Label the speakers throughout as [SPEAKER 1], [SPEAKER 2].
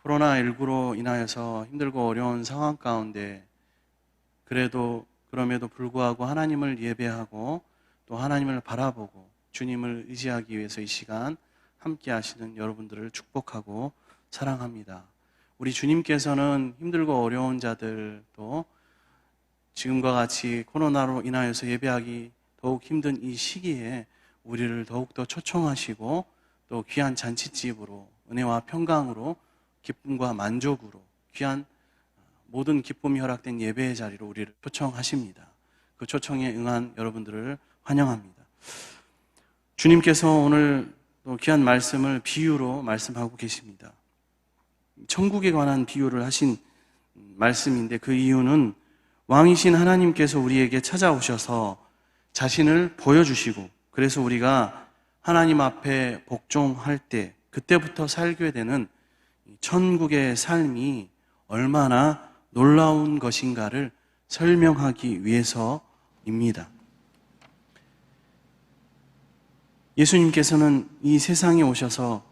[SPEAKER 1] 코로나19로 인하여서 힘들고 어려운 상황 가운데 그럼에도 불구하고 하나님을 예배하고 또 하나님을 바라보고 주님을 의지하기 위해서 이 시간 함께 하시는 여러분들을 축복하고 사랑합니다. 우리 주님께서는 힘들고 어려운 자들도 지금과 같이 코로나로 인하여서 예배하기 더욱 힘든 이 시기에 우리를 더욱더 초청하시고 또 귀한 잔치집으로 은혜와 평강으로 기쁨과 만족으로 귀한 모든 기쁨이 허락된 예배의 자리로 우리를 초청하십니다. 그 초청에 응한 여러분들을 환영합니다. 주님께서 오늘 또 귀한 말씀을 비유로 말씀하고 계십니다. 천국에 관한 비유를 하신 말씀인데 그 이유는 왕이신 하나님께서 우리에게 찾아오셔서 자신을 보여주시고 그래서 우리가 하나님 앞에 복종할 때 그때부터 살게 되는 천국의 삶이 얼마나 놀라운 것인가를 설명하기 위해서입니다. 예수님께서는 이 세상에 오셔서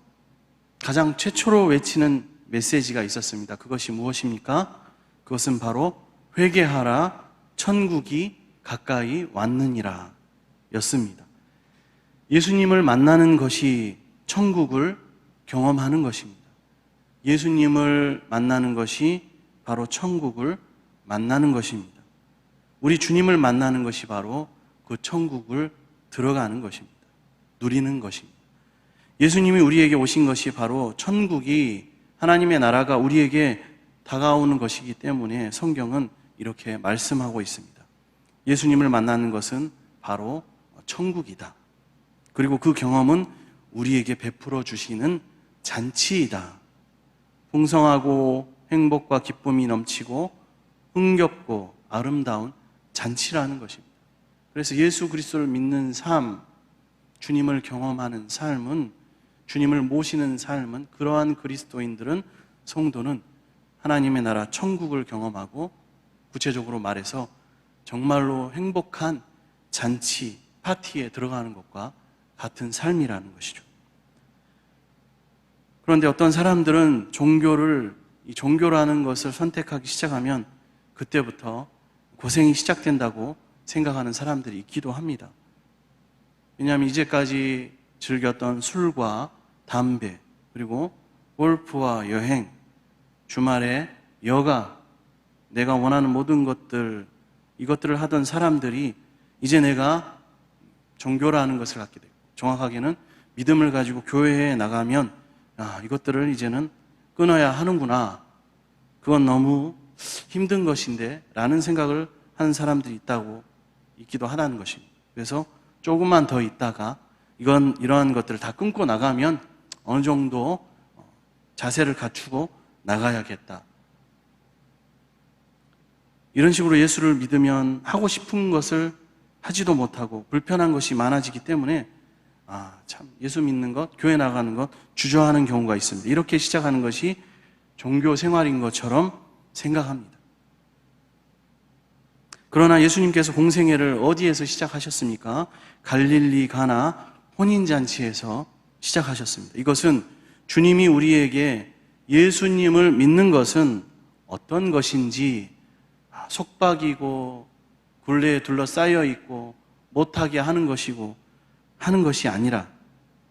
[SPEAKER 1] 가장 최초로 외치는 메시지가 있었습니다. 그것이 무엇입니까? 그것은 바로 회개하라, 천국이 가까이 왔느니라 였습니다. 예수님을 만나는 것이 천국을 경험하는 것입니다. 예수님을 만나는 것이 바로 천국을 만나는 것입니다. 우리 주님을 만나는 것이 바로 그 천국을 들어가는 것입니다. 누리는 것입니다. 예수님이 우리에게 오신 것이 바로 천국이 하나님의 나라가 우리에게 다가오는 것이기 때문에 성경은 이렇게 말씀하고 있습니다. 예수님을 만나는 것은 바로 천국이다. 그리고 그 경험은 우리에게 베풀어 주시는 잔치이다. 풍성하고 행복과 기쁨이 넘치고 흥겹고 아름다운 잔치라는 것입니다. 그래서 예수 그리스도를 믿는 삶, 주님을 경험하는 삶은, 주님을 모시는 삶은, 그러한 그리스도인들은, 성도는 하나님의 나라 천국을 경험하고 구체적으로 말해서 정말로 행복한 잔치, 파티에 들어가는 것과 같은 삶이라는 것이죠. 그런데 어떤 사람들은 종교라는 것을 선택하기 시작하면 그때부터 고생이 시작된다고 생각하는 사람들이 있기도 합니다. 왜냐하면 이제까지 즐겼던 술과 담배, 그리고 골프와 여행, 주말에 여가, 내가 원하는 모든 것들, 이것들을 하던 사람들이 이제 내가 종교라는 것을 갖게 되고, 정확하게는 믿음을 가지고 교회에 나가면 이것들을 이제는 끊어야 하는구나, 그건 너무 힘든 것인데 라는 생각을 하는 사람들이 있기도 하다는 것입니다. 그래서 조금만 더 있다가 이러한 것들을 다 끊고 나가면 어느 정도 자세를 갖추고 나가야겠다. 이런 식으로 예수를 믿으면 하고 싶은 것을 하지도 못하고 불편한 것이 많아지기 때문에 참 예수 믿는 것, 교회 나가는 것 주저하는 경우가 있습니다. 이렇게 시작하는 것이 종교 생활인 것처럼 생각합니다. 그러나 예수님께서 공생애를 어디에서 시작하셨습니까? 갈릴리 가나 혼인잔치에서 시작하셨습니다. 이것은 주님이 우리에게 예수님을 믿는 것은 어떤 것인지 속박이고 굴레에 둘러싸여 있고 못하게 하는 것이고 하는 것이 아니라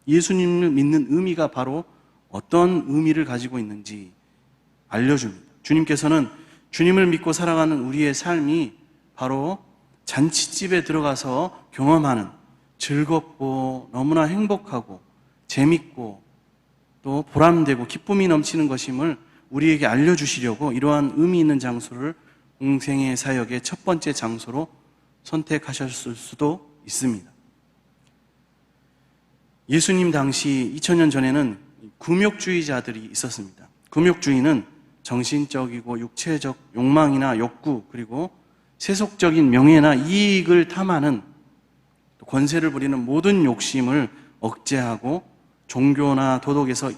[SPEAKER 1] 예수님을 믿는 의미가 바로 어떤 의미를 가지고 있는지 알려줍니다. 주님께서는 주님을 믿고 살아가는 우리의 삶이 바로 잔치집에 들어가서 경험하는 즐겁고 너무나 행복하고 재밌고 또 보람되고 기쁨이 넘치는 것임을 우리에게 알려주시려고 이러한 의미 있는 장소를 공생애 사역의 첫 번째 장소로 선택하셨을 수도 있습니다. 예수님 당시 2000년 전에는 금욕주의자들이 있었습니다. 금욕주의는 정신적이고 육체적 욕망이나 욕구, 그리고 세속적인 명예나 이익을 탐하는, 권세를 부리는 모든 욕심을 억제하고 종교나 도덕에서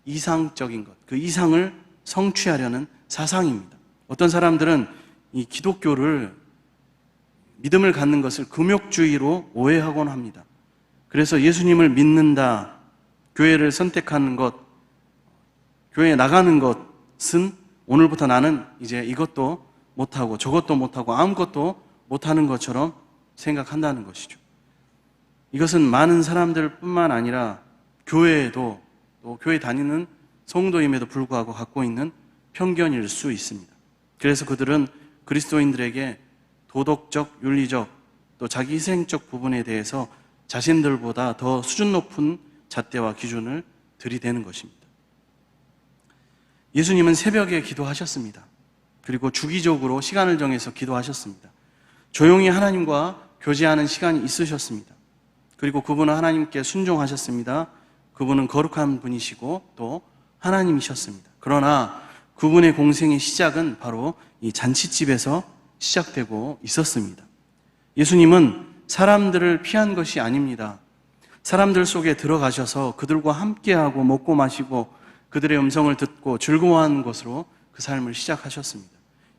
[SPEAKER 1] 이상적인 것, 그 이상을 성취하려는 사상입니다. 어떤 사람들은 이 기독교를, 믿음을 갖는 것을 금욕주의로 오해하곤 합니다. 그래서 예수님을 믿는다, 교회를 선택하는 것, 교회에 나가는 것은 오늘부터 나는 이제 이것도 못하고 저것도 못하고 아무것도 못하는 것처럼 생각한다는 것이죠. 이것은 많은 사람들뿐만 아니라 교회에도 또 교회 다니는 성도임에도 불구하고 갖고 있는 편견일 수 있습니다. 그래서 그들은 그리스도인들에게 도덕적, 윤리적, 또 자기 희생적 부분에 대해서 자신들보다 더 수준 높은 잣대와 기준을 들이대는 것입니다. 예수님은 새벽에 기도하셨습니다. 그리고 주기적으로 시간을 정해서 기도하셨습니다. 조용히 하나님과 교제하는 시간이 있으셨습니다. 그리고 그분은 하나님께 순종하셨습니다. 그분은 거룩한 분이시고 또 하나님이셨습니다. 그러나 그분의 공생의 시작은 바로 이 잔치집에서 시작되고 있었습니다. 예수님은 사람들을 피한 것이 아닙니다. 사람들 속에 들어가셔서 그들과 함께하고 먹고 마시고 그들의 음성을 듣고 즐거워하는 것으로 그 삶을 시작하셨습니다.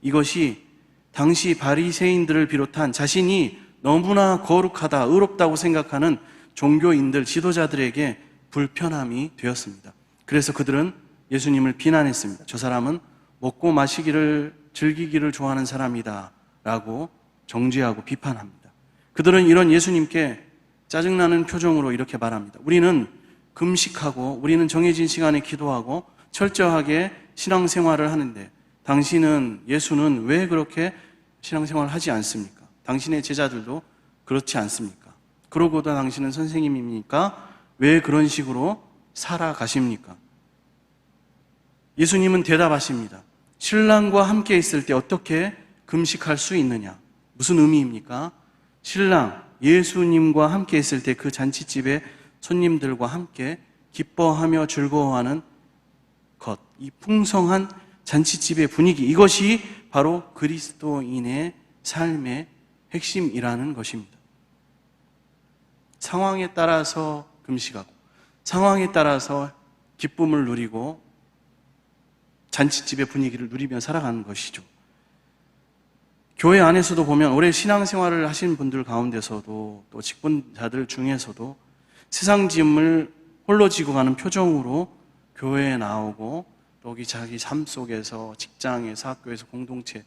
[SPEAKER 1] 이것이 당시 바리새인들을 비롯한 자신이 너무나 거룩하다, 의롭다고 생각하는 종교인들, 지도자들에게 불편함이 되었습니다. 그래서 그들은 예수님을 비난했습니다. 저 사람은 먹고 마시기를 즐기기를 좋아하는 사람이다 라고 정죄하고 비판합니다. 그들은 이런 예수님께 짜증나는 표정으로 이렇게 말합니다. 우리는 금식하고 우리는 정해진 시간에 기도하고 철저하게 신앙생활을 하는데 당신은, 예수는 왜 그렇게 신앙생활을 하지 않습니까? 당신의 제자들도 그렇지 않습니까? 그러고도 당신은 선생님입니까? 왜 그런 식으로 살아가십니까? 예수님은 대답하십니다. 신랑과 함께 있을 때 어떻게 금식할 수 있느냐? 무슨 의미입니까? 신랑, 예수님과 함께 있을 때 그 잔치집에 손님들과 함께 기뻐하며 즐거워하는 것, 이 풍성한 잔치집의 분위기, 이것이 바로 그리스도인의 삶의 핵심이라는 것입니다. 상황에 따라서 금식하고 상황에 따라서 기쁨을 누리고 잔치집의 분위기를 누리며 살아가는 것이죠. 교회 안에서도 보면 오래 신앙생활을 하신 분들 가운데서도 또 직분자들 중에서도 세상 짐을 홀로 지고 가는 표정으로 교회에 나오고 또 여기 자기 삶 속에서, 직장에서, 학교에서, 공동체,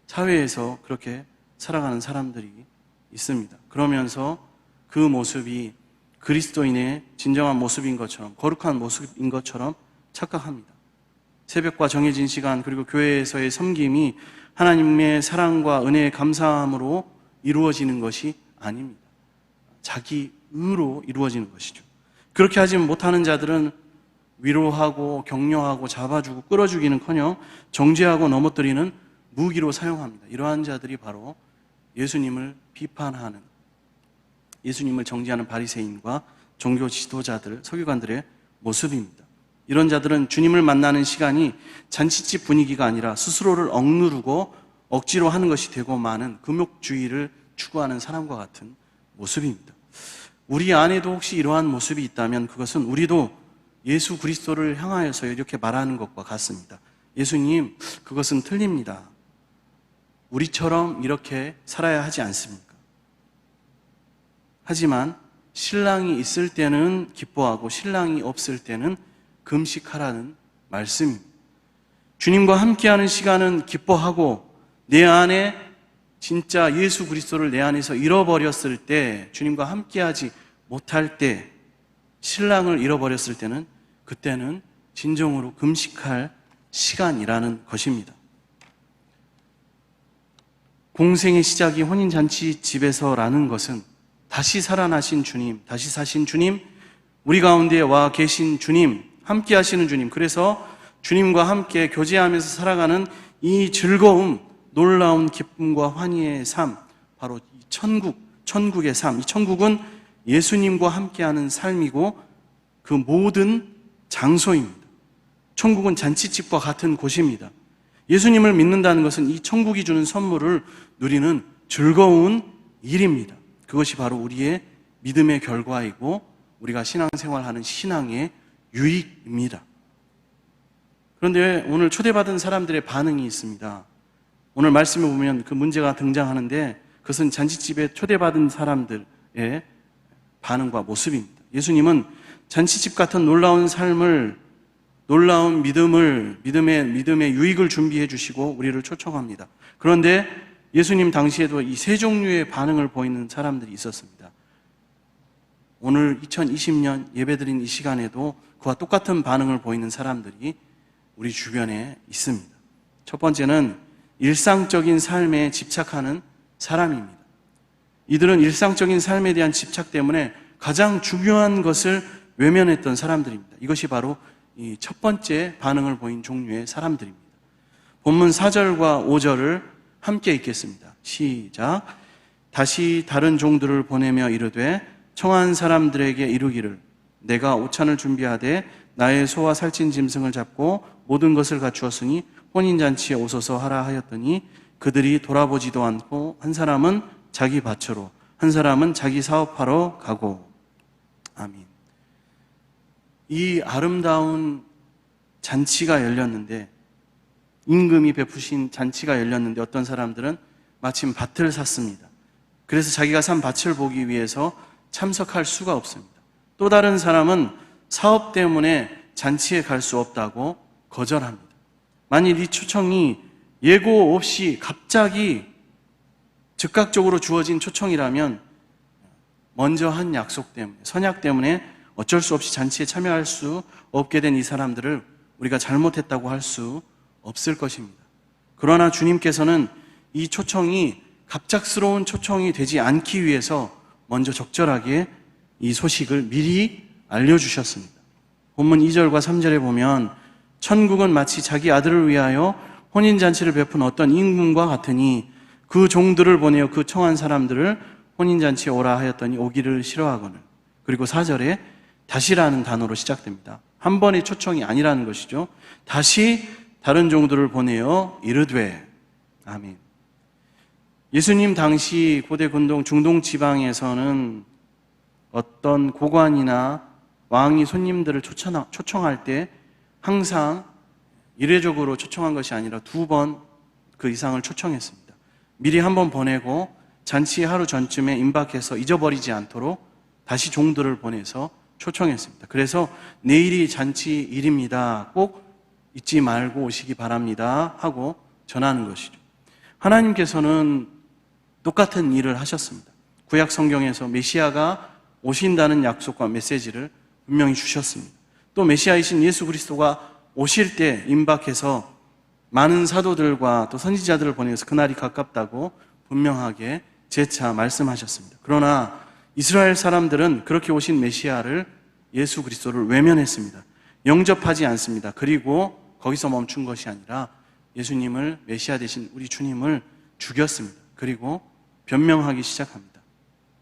[SPEAKER 1] 사회에서 그렇게 살아가는 사람들이 있습니다. 그러면서 그 모습이 그리스도인의 진정한 모습인 것처럼, 거룩한 모습인 것처럼 착각합니다. 새벽과 정해진 시간, 그리고 교회에서의 섬김이 하나님의 사랑과 은혜의 감사함으로 이루어지는 것이 아닙니다. 자기 의로 이루어지는 것이죠. 그렇게 하지 못하는 자들은 위로하고 격려하고 잡아주고 끌어주기는커녕 정죄하고 넘어뜨리는 무기로 사용합니다. 이러한 자들이 바로 예수님을 비판하는, 예수님을 정죄하는 바리새인과 종교 지도자들, 서기관들의 모습입니다. 이런 자들은 주님을 만나는 시간이 잔치집 분위기가 아니라 스스로를 억누르고 억지로 하는 것이 되고 마는 금욕주의를 추구하는 사람과 같은 모습입니다. 우리 안에도 혹시 이러한 모습이 있다면 그것은 우리도 예수 그리스도를 향하여서 이렇게 말하는 것과 같습니다. 예수님, 그것은 틀립니다. 우리처럼 이렇게 살아야 하지 않습니까? 하지만 신랑이 있을 때는 기뻐하고 신랑이 없을 때는 금식하라는 말씀입니다. 주님과 함께하는 시간은 기뻐하고 내 안에 진짜 예수 그리스도를 내 안에서 잃어버렸을 때, 주님과 함께하지 못할 때, 신랑을 잃어버렸을 때는 그때는 진정으로 금식할 시간이라는 것입니다. 공생의 시작이 혼인잔치 집에서라는 것은 다시 살아나신 주님, 다시 사신 주님, 우리 가운데 와 계신 주님, 함께 하시는 주님, 그래서 주님과 함께 교제하면서 살아가는 이 즐거움, 놀라운 기쁨과 환희의 삶, 바로 천국의 삶. 이 천국은 예수님과 함께하는 삶이고 그 모든 장소입니다. 천국은 잔치집과 같은 곳입니다. 예수님을 믿는다는 것은 이 천국이 주는 선물을 누리는 즐거운 일입니다. 그것이 바로 우리의 믿음의 결과이고 우리가 신앙생활하는 신앙의 유익입니다. 그런데 오늘 초대받은 사람들의 반응이 있습니다. 오늘 말씀에 보면 그 문제가 등장하는데 그것은 잔치집에 초대받은 사람들의 반응과 모습입니다. 예수님은 잔치집 같은 놀라운 삶을 놀라운 믿음의 유익을 준비해 주시고 우리를 초청합니다. 그런데 예수님 당시에도 이 세 종류의 반응을 보이는 사람들이 있었습니다. 오늘 2020년 예배드린 이 시간에도 그와 똑같은 반응을 보이는 사람들이 우리 주변에 있습니다. 첫 번째는 일상적인 삶에 집착하는 사람입니다. 이들은 일상적인 삶에 대한 집착 때문에 가장 중요한 것을 외면했던 사람들입니다. 이것이 바로 이 첫 번째 반응을 보인 종류의 사람들입니다. 본문 4절과 5절을 함께 읽겠습니다. 시작. 다시 다른 종들을 보내며 이르되 청한 사람들에게 이르기를 내가 오찬을 준비하되 나의 소와 살찐 짐승을 잡고 모든 것을 갖추었으니 혼인잔치에 오소서 하라 하였더니 그들이 돌아보지도 않고 한 사람은 자기 밭으로 한 사람은 자기 사업하러 가고. 아멘. 이 아름다운 잔치가 열렸는데, 임금이 베푸신 잔치가 열렸는데 어떤 사람들은 마침 밭을 샀습니다. 그래서 자기가 산 밭을 보기 위해서 참석할 수가 없습니다. 또 다른 사람은 사업 때문에 잔치에 갈 수 없다고 거절합니다. 만일 이 초청이 예고 없이 갑자기 즉각적으로 주어진 초청이라면 먼저 한 약속 때문에, 선약 때문에 어쩔 수 없이 잔치에 참여할 수 없게 된 이 사람들을 우리가 잘못했다고 할 수 없을 것입니다. 그러나 주님께서는 이 초청이 갑작스러운 초청이 되지 않기 위해서 먼저 적절하게 이 소식을 미리 알려주셨습니다. 본문 2절과 3절에 보면 천국은 마치 자기 아들을 위하여 혼인잔치를 베푼 어떤 임금과 같으니 그 종들을 보내어 그 청한 사람들을 혼인잔치에 오라 하였더니 오기를 싫어하거늘. 그리고 4절에 다시라는 단어로 시작됩니다. 한 번의 초청이 아니라는 것이죠. 다시 다른 종들을 보내어 이르되. 아멘. 예수님 당시 고대 중동 지방에서는 어떤 고관이나 왕이 손님들을 초청할 때 항상 이례적으로 초청한 것이 아니라 2번 그 이상을 초청했습니다. 미리 한 번 보내고 잔치 하루 전쯤에 임박해서 잊어버리지 않도록 다시 종들을 보내서 초청했습니다. 그래서 내일이 잔치일입니다. 꼭 잊지 말고 오시기 바랍니다 하고 전하는 것이죠. 하나님께서는 똑같은 일을 하셨습니다. 구약 성경에서 메시아가 오신다는 약속과 메시지를 분명히 주셨습니다. 또 메시아이신 예수 그리스도가 오실 때 임박해서 많은 사도들과 또 선지자들을 보내서 그날이 가깝다고 분명하게 재차 말씀하셨습니다. 그러나 이스라엘 사람들은 그렇게 오신 메시아를, 예수 그리스도를 외면했습니다. 영접하지 않습니다. 그리고 거기서 멈춘 것이 아니라 예수님을, 메시아 되신 우리 주님을 죽였습니다. 그리고 변명하기 시작합니다.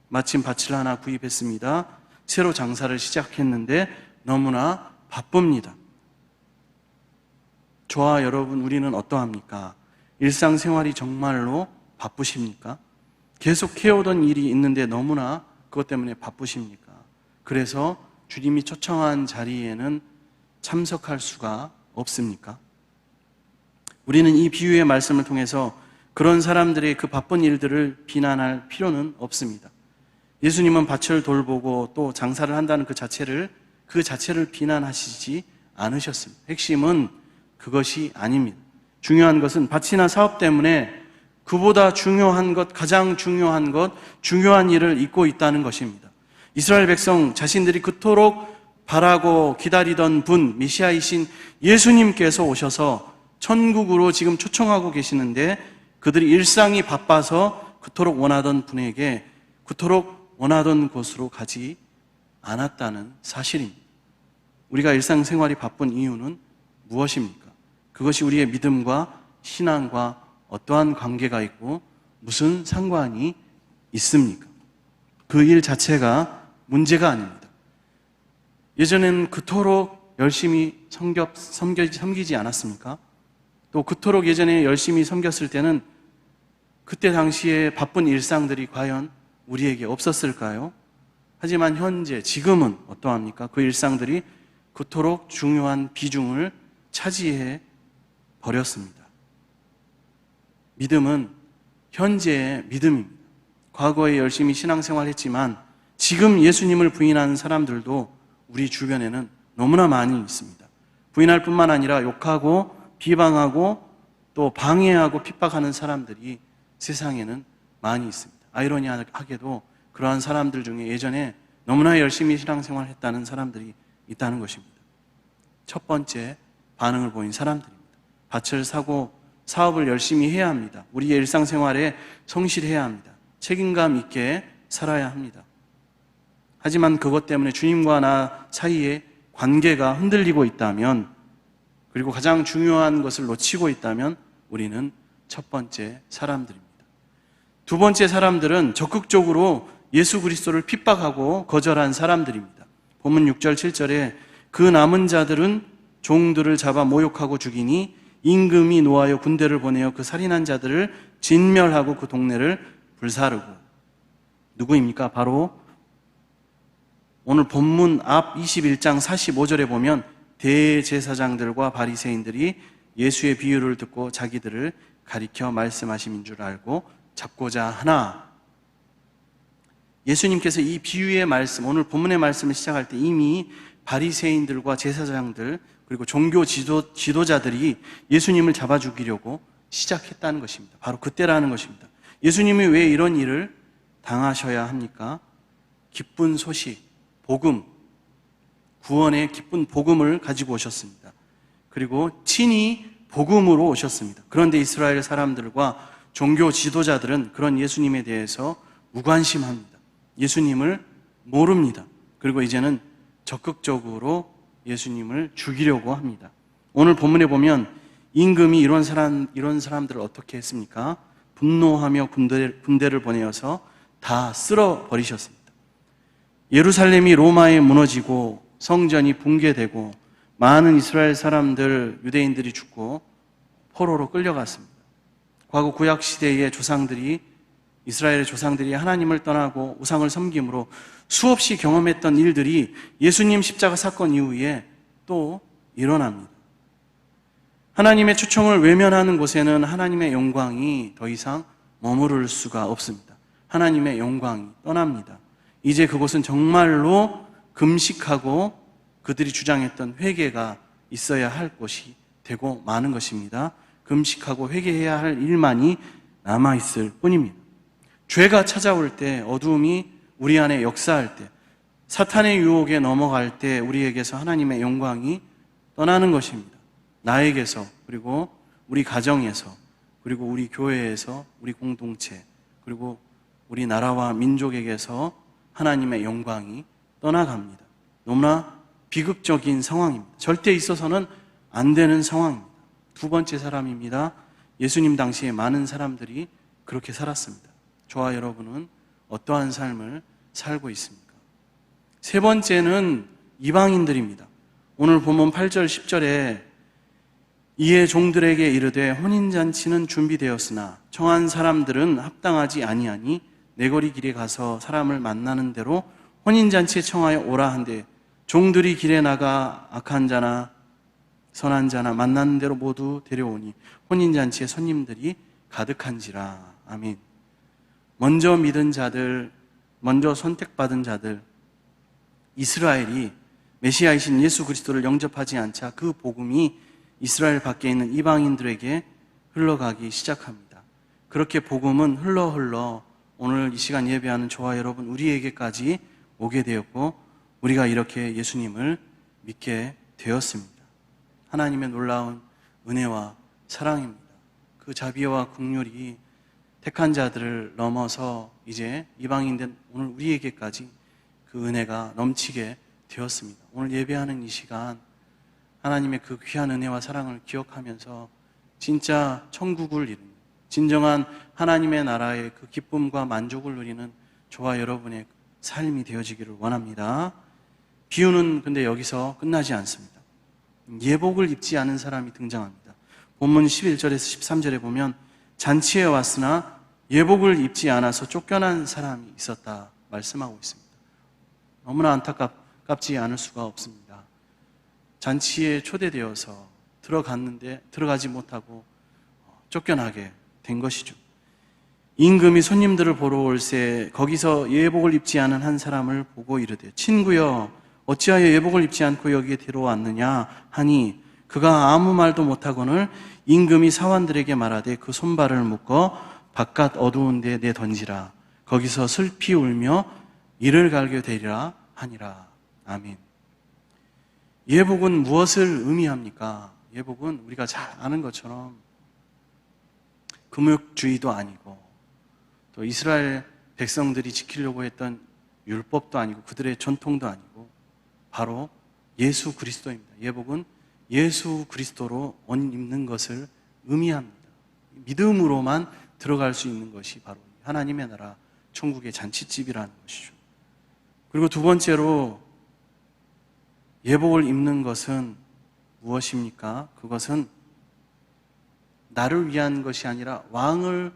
[SPEAKER 1] 마침 밭을 하나 구입했습니다. 새로 장사를 시작했는데 너무나 바쁩니다. 저와 여러분, 우리는 어떠합니까? 일상생활이 정말로 바쁘십니까? 계속 해오던 일이 있는데 너무나 그것 때문에 바쁘십니까? 그래서 주님이 초청한 자리에는 참석할 수가 없습니까? 우리는 이 비유의 말씀을 통해서 그런 사람들의 그 바쁜 일들을 비난할 필요는 없습니다. 예수님은 밭을 돌보고 또 장사를 한다는 그 자체를 비난하시지 않으셨습니다. 핵심은 그것이 아닙니다. 중요한 것은 밭이나 사업 때문에 그보다 중요한 것, 가장 중요한 것, 중요한 일을 잊고 있다는 것입니다. 이스라엘 백성 자신들이 그토록 바라고 기다리던 분, 메시아이신 예수님께서 오셔서 천국으로 지금 초청하고 계시는데 그들이 일상이 바빠서 그토록 원하던 분에게, 그토록 원하던 곳으로 가지 않았다는 사실입니다. 우리가 일상생활이 바쁜 이유는 무엇입니까? 그것이 우리의 믿음과 신앙과 어떠한 관계가 있고 무슨 상관이 있습니까? 그 일 자체가 문제가 아닙니다. 예전에는 그토록 열심히 섬기지 않았습니까? 또 그토록 예전에 열심히 섬겼을 때는 그때 당시에 바쁜 일상들이 과연 우리에게 없었을까요? 하지만 현재, 지금은 어떠합니까? 그 일상들이 그토록 중요한 비중을 차지해 버렸습니다. 믿음은 현재의 믿음입니다. 과거에 열심히 신앙생활했지만 지금 예수님을 부인하는 사람들도 우리 주변에는 너무나 많이 있습니다. 부인할 뿐만 아니라 욕하고 비방하고 또 방해하고 핍박하는 사람들이 세상에는 많이 있습니다. 아이러니하게도 그러한 사람들 중에 예전에 너무나 열심히 신앙생활을 했다는 사람들이 있다는 것입니다. 첫 번째 반응을 보인 사람들입니다. 밭을 사고 사업을 열심히 해야 합니다. 우리의 일상생활에 성실해야 합니다. 책임감 있게 살아야 합니다. 하지만 그것 때문에 주님과 나 사이에 관계가 흔들리고 있다면, 그리고 가장 중요한 것을 놓치고 있다면 우리는 첫 번째 사람들입니다. 두 번째 사람들은 적극적으로 예수 그리스도를 핍박하고 거절한 사람들입니다. 본문 6절 7절에 그 남은 자들은 종들을 잡아 모욕하고 죽이니 임금이 노하여 군대를 보내어 그 살인한 자들을 진멸하고 그 동네를 불사르고. 누구입니까? 바로 오늘 본문 앞 21장 45절에 보면 대제사장들과 바리새인들이 예수의 비유를 듣고 자기들을 가리켜 말씀하심인 줄 알고 잡고자 하나. 예수님께서 이 비유의 말씀, 오늘 본문의 말씀을 시작할 때 이미 바리새인들과 제사장들 그리고 종교 지도자들이 예수님을 잡아 죽이려고 시작했다는 것입니다. 바로 그때라는 것입니다. 예수님이 왜 이런 일을 당하셔야 합니까? 기쁜 소식, 복음, 구원의 기쁜 복음을 가지고 오셨습니다. 그리고 친히 복음으로 오셨습니다. 그런데 이스라엘 사람들과 종교 지도자들은 그런 예수님에 대해서 무관심합니다. 예수님을 모릅니다. 그리고 이제는 적극적으로 예수님을 죽이려고 합니다. 오늘 본문에 보면 임금이 이런 사람들을 어떻게 했습니까? 분노하며 군대를 보내어서 다 쓸어버리셨습니다. 예루살렘이 로마에 무너지고 성전이 붕괴되고 많은 이스라엘 사람들, 유대인들이 죽고 포로로 끌려갔습니다. 과거 구약 시대의 조상들이, 이스라엘의 조상들이 하나님을 떠나고 우상을 섬김으로 수없이 경험했던 일들이 예수님 십자가 사건 이후에 또 일어납니다. 하나님의 초청을 외면하는 곳에는 하나님의 영광이 더 이상 머무를 수가 없습니다. 하나님의 영광이 떠납니다. 이제 그곳은 정말로 금식하고 그들이 주장했던 회개가 있어야 할 곳이 되고 마는 것입니다. 금식하고 회개해야 할 일만이 남아있을 뿐입니다. 죄가 찾아올 때, 어두움이 우리 안에 역사할 때, 사탄의 유혹에 넘어갈 때 우리에게서 하나님의 영광이 떠나는 것입니다. 나에게서, 그리고 우리 가정에서, 그리고 우리 교회에서, 우리 공동체, 그리고 우리 나라와 민족에게서 하나님의 영광이 떠나갑니다. 너무나 비극적인 상황입니다. 절대 있어서는 안 되는 상황입니다. 두 번째 사람입니다. 예수님 당시에 많은 사람들이 그렇게 살았습니다. 저와 여러분은 어떠한 삶을 살고 있습니까? 세 번째는 이방인들입니다. 오늘 본문 8절 10절에 이에 종들에게 이르되 혼인잔치는 준비되었으나 청한 사람들은 합당하지 아니하니 내거리 길에 가서 사람을 만나는 대로 혼인잔치에 청하여 오라 한데 종들이 길에 나가 악한 자나 선한 자나 만나는 대로 모두 데려오니 혼인잔치에 손님들이 가득한지라. 아멘. 먼저 믿은 자들, 먼저 선택받은 자들, 이스라엘이 메시아이신 예수 그리스도를 영접하지 않자 그 복음이 이스라엘 밖에 있는 이방인들에게 흘러가기 시작합니다. 그렇게 복음은 흘러 오늘 이 시간 예배하는 저와 여러분 우리에게까지 오게 되었고 우리가 이렇게 예수님을 믿게 되었습니다. 하나님의 놀라운 은혜와 사랑입니다. 그 자비와 긍휼이 택한 자들을 넘어서 이제 이방인된 오늘 우리에게까지 그 은혜가 넘치게 되었습니다. 오늘 예배하는 이 시간 하나님의 그 귀한 은혜와 사랑을 기억하면서 진짜 천국을 이루는, 진정한 하나님의 나라의 그 기쁨과 만족을 누리는 저와 여러분의 삶이 되어지기를 원합니다. 비유는 근데 여기서 끝나지 않습니다. 예복을 입지 않은 사람이 등장합니다. 본문 11절에서 13절에 보면 잔치에 왔으나 예복을 입지 않아서 쫓겨난 사람이 있었다 말씀하고 있습니다. 너무나 안타깝지 않을 수가 없습니다. 잔치에 초대되어서 들어갔는데 들어가지 못하고 쫓겨나게 된 것이죠. 임금이 손님들을 보러 올새 거기서 예복을 입지 않은 한 사람을 보고 이르되 친구여 어찌하여 예복을 입지 않고 여기에 들어왔느냐 하니 그가 아무 말도 못하거늘 임금이 사환들에게 말하되 그 손발을 묶어 바깥 어두운 데 내던지라. 거기서 슬피 울며 이를 갈게 되리라 하니라. 아멘. 예복은 무엇을 의미합니까? 예복은 우리가 잘 아는 것처럼 금욕주의도 아니고 또 이스라엘 백성들이 지키려고 했던 율법도 아니고 그들의 전통도 아니고 바로 예수 그리스도입니다. 예복은 예수 그리스도로 옷 입는 것을 의미합니다. 믿음으로만 들어갈 수 있는 것이 바로 하나님의 나라 천국의 잔치집이라는 것이죠. 그리고 두 번째로 예복을 입는 것은 무엇입니까? 그것은 나를 위한 것이 아니라 왕을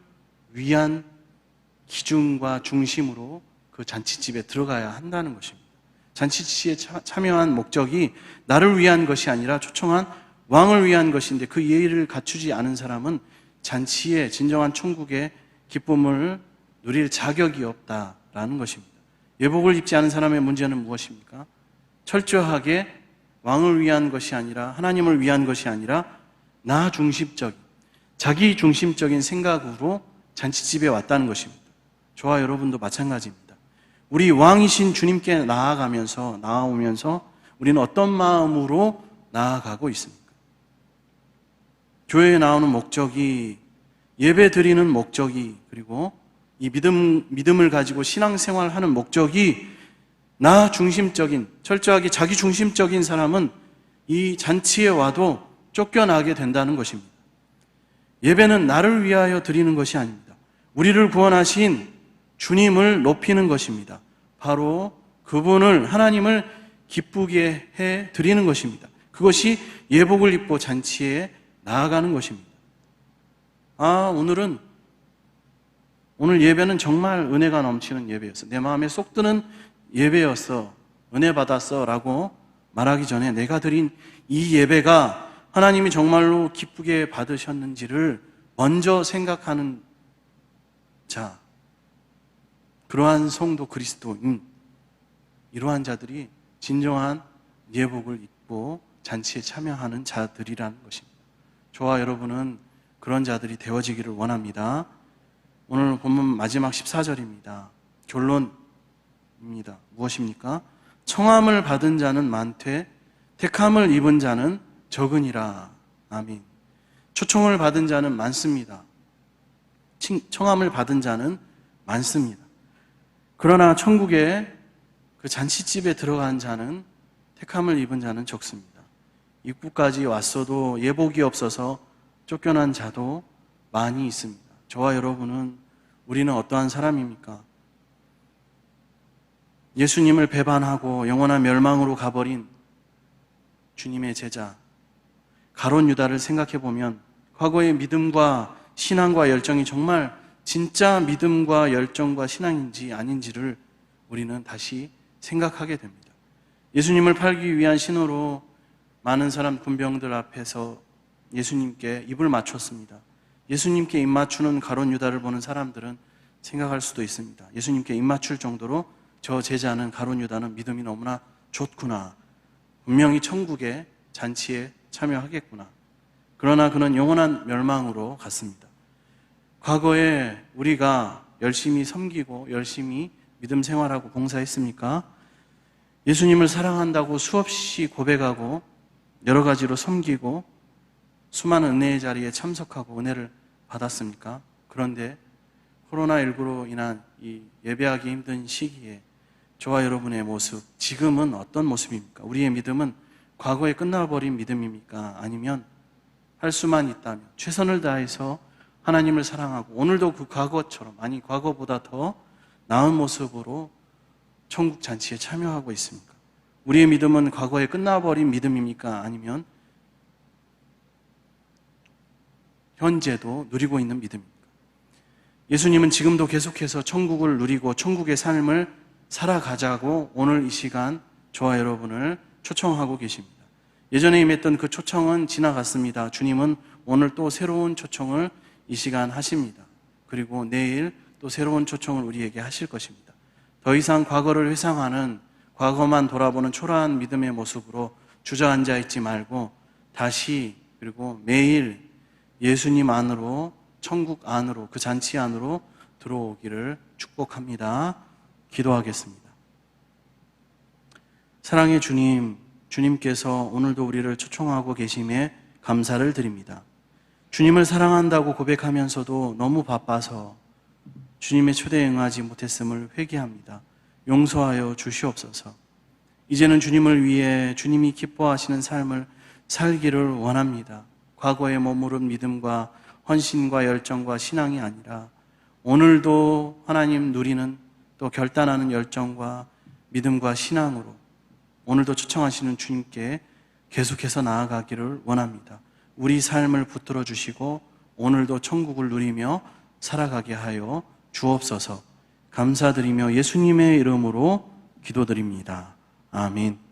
[SPEAKER 1] 위한 기준과 중심으로 그 잔치집에 들어가야 한다는 것입니다. 잔치집에 참여한 목적이 나를 위한 것이 아니라 초청한 왕을 위한 것인데 그 예의를 갖추지 않은 사람은 잔치의 진정한 천국의 기쁨을 누릴 자격이 없다라는 것입니다. 예복을 입지 않은 사람의 문제는 무엇입니까? 철저하게 왕을 위한 것이 아니라 하나님을 위한 것이 아니라 나 중심적인 자기 중심적인 생각으로 잔치집에 왔다는 것입니다. 저와 여러분도 마찬가지입니다. 우리 왕이신 주님께 나아오면서 우리는 어떤 마음으로 나아가고 있습니까? 교회에 나오는 목적이 예배 드리는 목적이 그리고 이 믿음을 가지고 신앙생활하는 목적이 나 중심적인 철저하게 자기 중심적인 사람은 이 잔치에 와도 쫓겨나게 된다는 것입니다. 예배는 나를 위하여 드리는 것이 아닙니다. 우리를 구원하신 주님을 높이는 것입니다. 바로 그분을 하나님을 기쁘게 해 드리는 것입니다. 그것이 예복을 입고 잔치에 나아가는 것입니다. 오늘 예배는 정말 은혜가 넘치는 예배였어. 내 마음에 쏙 드는 예배였어. 은혜 받았어 라고 말하기 전에 내가 드린 이 예배가 하나님이 정말로 기쁘게 받으셨는지를 먼저 생각하는 자, 그러한 성도 그리스도인 이러한 자들이 진정한 예복을 입고 잔치에 참여하는 자들이라는 것입니다. 저와 여러분은 그런 자들이 되어지기를 원합니다. 오늘 본문 마지막 14절입니다. 결론입니다. 무엇입니까? 청함을 받은 자는 많되 택함을 입은 자는 적으니라. 아멘. 초청을 받은 자는 많습니다. 청함을 받은 자는 많습니다. 그러나 천국에 그 잔치집에 들어간 자는 택함을 입은 자는 적습니다. 입구까지 왔어도 예복이 없어서 쫓겨난 자도 많이 있습니다. 저와 여러분은 우리는 어떠한 사람입니까? 예수님을 배반하고 영원한 멸망으로 가버린 주님의 제자 가룟 유다를 생각해 보면 과거의 믿음과 신앙과 열정이 정말 진짜 믿음과 열정과 신앙인지 아닌지를 우리는 다시 생각하게 됩니다. 예수님을 팔기 위한 신호로 많은 사람 군병들 앞에서 예수님께 입을 맞췄습니다. 예수님께 입 맞추는 가룟 유다를 보는 사람들은 생각할 수도 있습니다. 예수님께 입 맞출 정도로 저 제자는 가룟 유다는 믿음이 너무나 좋구나. 분명히 천국의 잔치에 참여하겠구나. 그러나 그는 영원한 멸망으로 갔습니다. 과거에 우리가 열심히 섬기고 열심히 믿음 생활하고 봉사했습니까? 예수님을 사랑한다고 수없이 고백하고 여러 가지로 섬기고 수많은 은혜의 자리에 참석하고 은혜를 받았습니까? 그런데 코로나19로 인한 이 예배하기 힘든 시기에 저와 여러분의 모습, 지금은 어떤 모습입니까? 우리의 믿음은 과거에 끝나버린 믿음입니까? 아니면 할 수만 있다면 최선을 다해서 하나님을 사랑하고 오늘도 그 과거처럼, 아니 과거보다 더 나은 모습으로 천국 잔치에 참여하고 있습니까? 우리의 믿음은 과거에 끝나버린 믿음입니까? 아니면 현재도 누리고 있는 믿음입니까? 예수님은 지금도 계속해서 천국을 누리고 천국의 삶을 살아가자고 오늘 이 시간 저와 여러분을 초청하고 계십니다. 예전에 임했던 그 초청은 지나갔습니다. 주님은 오늘 또 새로운 초청을 이 시간 하십니다. 그리고 내일 또 새로운 초청을 우리에게 하실 것입니다. 더 이상 과거를 회상하는, 과거만 돌아보는 초라한 믿음의 모습으로 주저앉아 있지 말고 다시 그리고 매일 예수님 안으로, 천국 안으로, 그 잔치 안으로 들어오기를 축복합니다. 기도하겠습니다. 사랑의 주님, 주님께서 오늘도 우리를 초청하고 계심에 감사를 드립니다. 주님을 사랑한다고 고백하면서도 너무 바빠서 주님의 초대에 응하지 못했음을 회개합니다. 용서하여 주시옵소서. 이제는 주님을 위해 주님이 기뻐하시는 삶을 살기를 원합니다. 과거에 머무른 믿음과 헌신과 열정과 신앙이 아니라 오늘도 하나님 누리는 또 결단하는 열정과 믿음과 신앙으로 오늘도 초청하시는 주님께 계속해서 나아가기를 원합니다. 우리 삶을 붙들어 주시고 오늘도 천국을 누리며 살아가게 하여 주옵소서. 감사드리며 예수님의 이름으로 기도드립니다. 아멘.